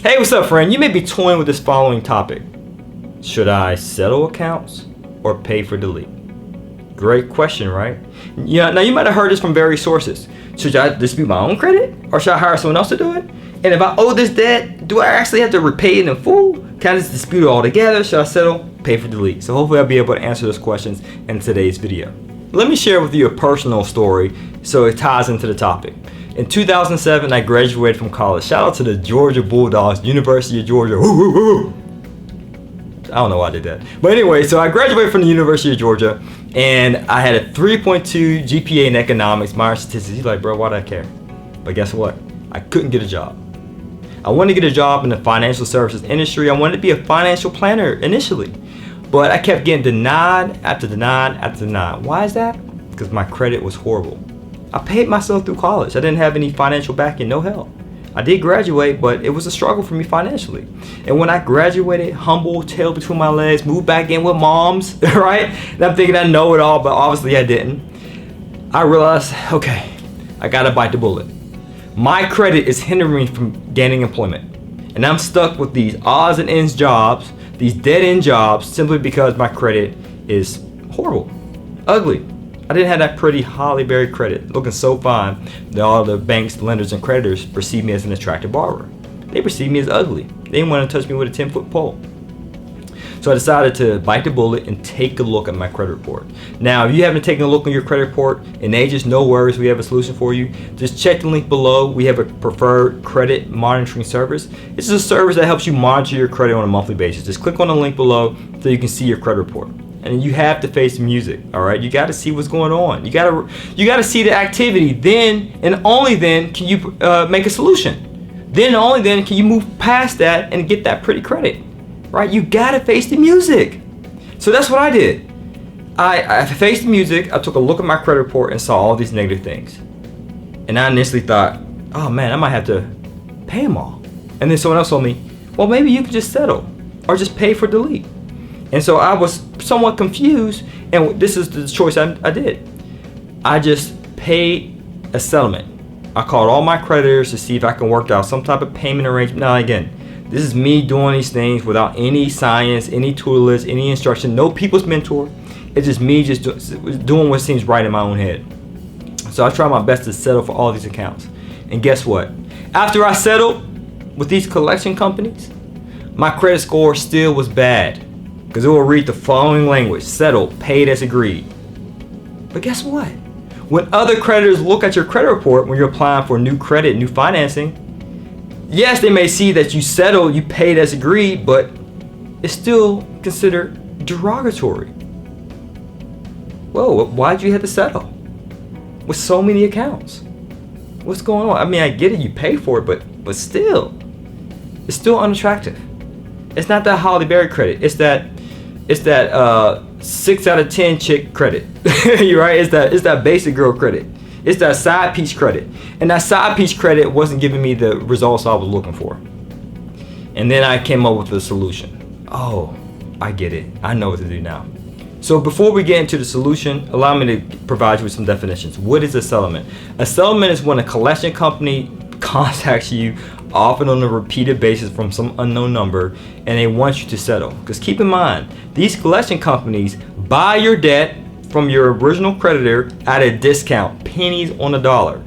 Hey, what's up, friend? You may be toying with this following topic. Should I settle accounts or pay for delete? Great question, right? Yeah. Now you might have heard this from various sources. Should I dispute my own credit, or should I hire someone else to do it? And if I owe this debt, do I actually have to repay it in full? Can I just dispute it all together? Should I settle, pay for delete? So hopefully I'll be able to answer those questions in today's video. Let me share with you a personal story so it ties into the topic. In 2007, I graduated from college. Shout out to the Georgia Bulldogs, University of Georgia. Woo, woo, woo. I don't know why I did that. But anyway, so I graduated from the University of Georgia, and I had a 3.2 GPA in economics, minor statistics. He's like, bro, why do I care? But guess what? I couldn't get a job. I wanted to get a job in the financial services industry. I wanted to be a financial planner initially. But I kept getting denied after denied after denied. Why is that? Because my credit was horrible. I paid myself through college. I didn't have any financial backing, no help. I did graduate, but it was a struggle for me financially. And when I graduated, humble, tail between my legs, moved back in with moms, right? And I'm thinking I know it all, but obviously I didn't. I realized, okay, I gotta bite the bullet. My credit is hindering me from gaining employment. And I'm stuck with these odds and ends jobs, these dead-end jobs, simply because my credit is horrible, ugly. I didn't have that pretty Holly Berry credit, looking so fine that all the banks, lenders, and creditors perceive me as an attractive borrower. They perceive me as ugly. They didn't want to touch me with a 10-foot pole. So I decided to bite the bullet and take a look at my credit report. Now, if you haven't taken a look on your credit report in ages, no worries, we have a solution for you. Just check the link below. We have a preferred credit monitoring service. This is a service that helps you monitor your credit on a monthly basis. Just click on the link below so you can see your credit report. And you have to face the music, all right? You got to see what's going on. You got to see the activity. Then and only then can you make a solution. Then and only then can you move past that and get that pretty credit, right? You got to face the music. So that's what I did. I faced the music. I took a look at my credit report and saw all these negative things. And I initially thought, oh man, I might have to pay them all. And then someone else told me, well, maybe you could just settle or just pay for delete. And so I was somewhat confused, and this is the choice I did. I just paid a settlement. I called all my creditors to see if I can work out some type of payment arrangement. Now again, this is me doing these things without any science, any tutelage, any instruction, no people's mentor. It's just me just doing what seems right in my own head. So I tried my best to settle for all these accounts. And guess what? After I settled with these collection companies, my credit score still was bad. Because it will read the following language: settled, paid as agreed. But guess what? When other creditors look at your credit report when you're applying for new credit, new financing, yes, they may see that you settled, you paid as agreed, but it's still considered derogatory. Whoa, why'd you have to settle with so many accounts? What's going on? I mean, I get it, you pay for it, but still, it's still unattractive. It's not that Holly Berry credit. It's that 6 out of 10 chick credit. You're right. It's that basic girl credit. It's that side piece credit. And that side piece credit wasn't giving me the results I was looking for. And then I came up with a solution. Oh, I get it. I know what to do now. So before we get into the solution, allow me to provide you with some definitions. What is a settlement? A settlement is when a collection company contacts you, often on a repeated basis from some unknown number, and they want you to settle. Because keep in mind, these collection companies buy your debt from your original creditor at a discount, pennies on the dollar.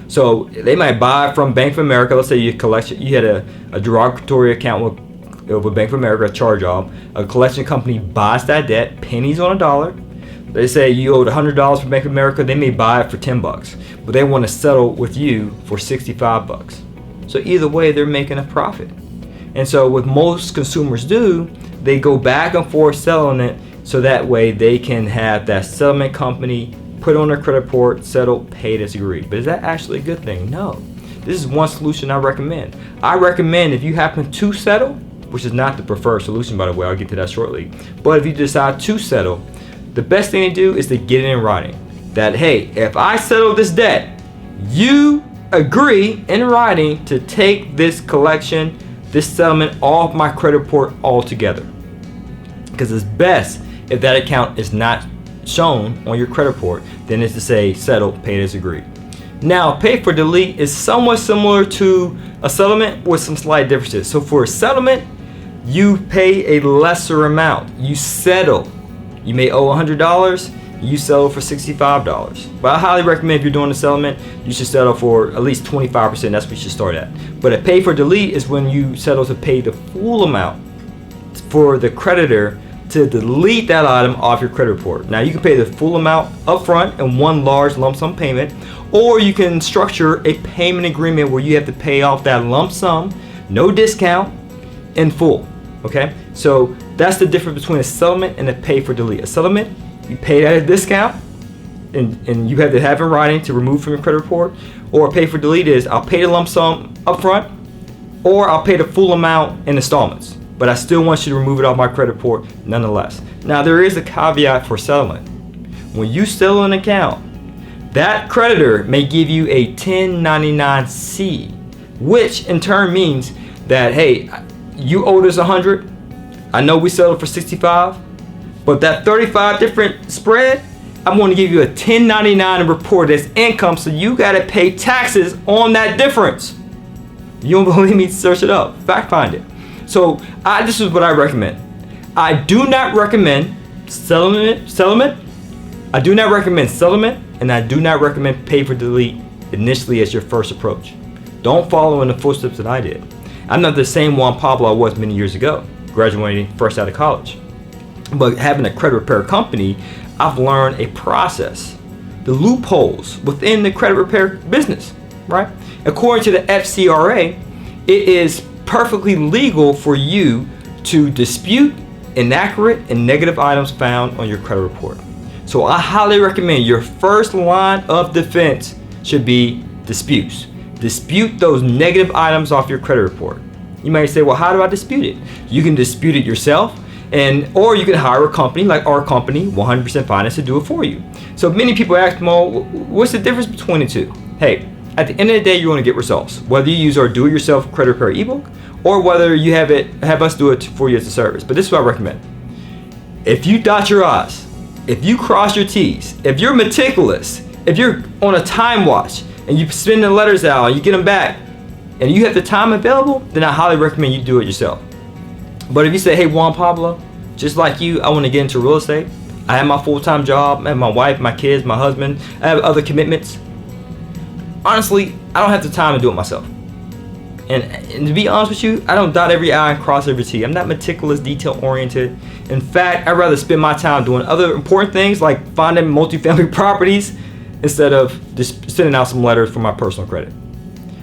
So they might buy from Bank of America. Let's say you had a derogatory account with Bank of America, a charge-off. A collection company buys that debt, pennies on a dollar. They say you owed $100 from Bank of America. They may buy it for $10, but they want to settle with you for $65. So either way, they're making a profit. And so what most consumers do, they go back and forth selling it so that way they can have that settlement company put on their credit report, settle, paid as agreed. But is that actually a good thing? No. This is one solution I recommend. I recommend if you happen to settle, which is not the preferred solution, by the way, I'll get to that shortly. But if you decide to settle, the best thing to do is to get it in writing. That, hey, if I settle this debt, you agree in writing to take this collection, this settlement off my credit report altogether. Because it's best if that account is not shown on your credit report, then it's to say settle, paid as agreed. Now, pay for delete is somewhat similar to a settlement with some slight differences. So for a settlement, you pay a lesser amount. You settle. You may owe $100. You settle for $65. But I highly recommend if you're doing a settlement, you should settle for at least 25%. That's what you should start at. But a pay for delete is when you settle to pay the full amount for the creditor to delete that item off your credit report. Now you can pay the full amount upfront in one large lump sum payment, or you can structure a payment agreement where you have to pay off that lump sum, no discount, in full. Okay, so that's the difference between a settlement and a pay for delete. A settlement, you pay at a discount, and you have to have in writing to remove from your credit report. Or a pay for delete is I'll pay the lump sum upfront, or I'll pay the full amount in installments, but I still want you to remove it off my credit report nonetheless. Now there is a caveat for settlement. When you settle an account, that creditor may give you a 1099-C, which in turn means that, hey, you owed us 100. I know we settled for 65, but that 35 different spread, I'm going to give you a 1099 report as income, so you got to pay taxes on that difference. You don't believe me? Search it up, fact find it. So this is what I recommend. I do not recommend settlement. I do not recommend settlement, and I do not recommend pay for delete initially as your first approach. Don't follow in the footsteps that I did. I'm not the same Juan Pablo I was many years ago, graduating first out of college. But having a credit repair company, I've learned a process, the loopholes within the credit repair business, right? According to the FCRA, it is perfectly legal for you to dispute inaccurate and negative items found on your credit report. So I highly recommend your first line of defense should be disputes. Dispute those negative items off your credit report. You might say, well, how do I dispute it? You can dispute it yourself, or you can hire a company like our company, 100% Finance, to do it for you. So many people ask, well, what's the difference between the two? Hey, at the end of the day, you want to get results. Whether you use our do-it-yourself credit repair ebook, or whether you have us do it for you as a service. But this is what I recommend. If you dot your I's, if you cross your T's, if you're meticulous, if you're on a time watch and you spin the letters out and you get them back and you have the time available, then I highly recommend you do it yourself. But if you say, hey, Juan Pablo, just like you, I want to get into real estate. I have my full-time job, I have my wife, my kids, my husband, I have other commitments. Honestly, I don't have the time to do it myself. And to be honest with you, I don't dot every I and cross every T. I'm not meticulous, detail-oriented. In fact, I'd rather spend my time doing other important things like finding multifamily properties instead of just sending out some letters for my personal credit.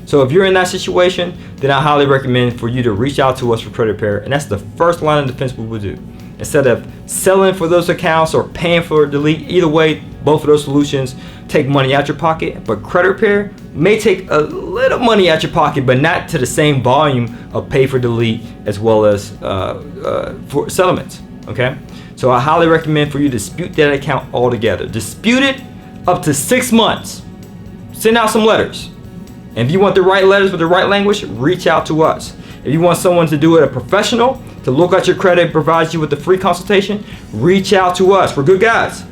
So if you're in that situation, then I highly recommend for you to reach out to us for credit repair, and that's the first line of defense we will do. Instead of selling for those accounts or paying for a delete, either way, both of those solutions take money out your pocket, but credit repair may take a little money out your pocket, but not to the same volume of pay for delete as well as for settlements, okay? So I highly recommend for you to dispute that account altogether. Dispute it up to 6 months. Send out some letters. And if you want the right letters with the right language, reach out to us. If you want someone to do it, a professional, to look at your credit and provide you with a free consultation, reach out to us. We're good guys.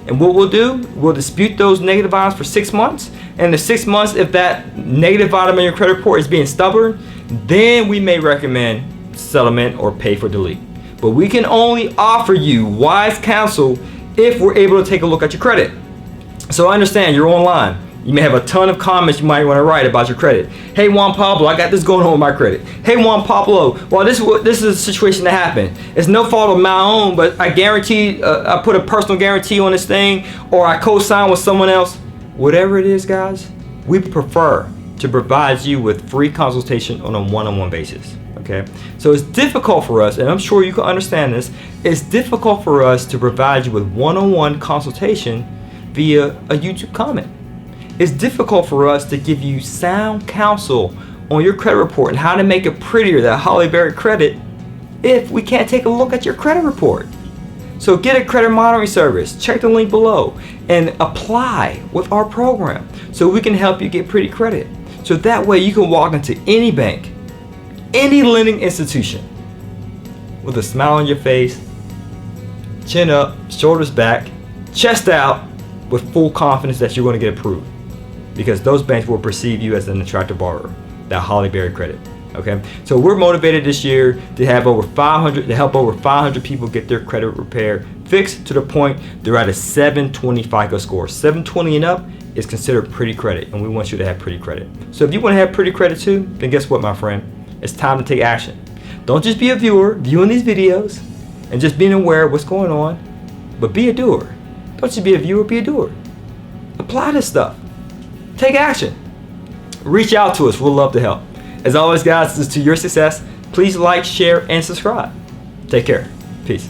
And what we'll do, we'll dispute those negative items for 6 months. And in the 6 months, if that negative item in your credit report is being stubborn, then we may recommend settlement or pay for delete. But we can only offer you wise counsel if we're able to take a look at your credit. So I understand you're online. You may have a ton of comments you might want to write about your credit. Hey, Juan Pablo, I got this going on with my credit. Hey, Juan Pablo, well, this is a situation that happened. It's no fault of my own, but I guarantee, I put a personal guarantee on this thing, or I co-sign with someone else. Whatever it is, guys, we prefer to provide you with free consultation on a one-on-one basis. Okay, so it's difficult for us, and I'm sure you can understand this. It's difficult for us to provide you with one-on-one consultation via a YouTube comment. It's difficult for us to give you sound counsel on your credit report and how to make it prettier, that Holly Berry credit, if we can't take a look at your credit report. So get a credit monitoring service, check the link below, and apply with our program so we can help you get pretty credit. So that way you can walk into any bank, any lending institution with a smile on your face, chin up, shoulders back, chest out, with full confidence that you're going to get approved. because those banks will perceive you as an attractive borrower. That Holly Berry credit. Okay, so we're motivated this year to have help over 500 people get their credit repair fixed to the point they're at a 720 FICO score. 720 and up is considered pretty credit, and we want you to have pretty credit. So if you want to have pretty credit too, then guess what, my friend? It's time to take action. Don't just be a viewer viewing these videos and just being aware of what's going on, but be a doer. Don't just be a viewer, be a doer. Apply this stuff. Take action. Reach out to us. We'll love to help. As always, guys, this is to your success. Please like, share, and subscribe. Take care. Peace.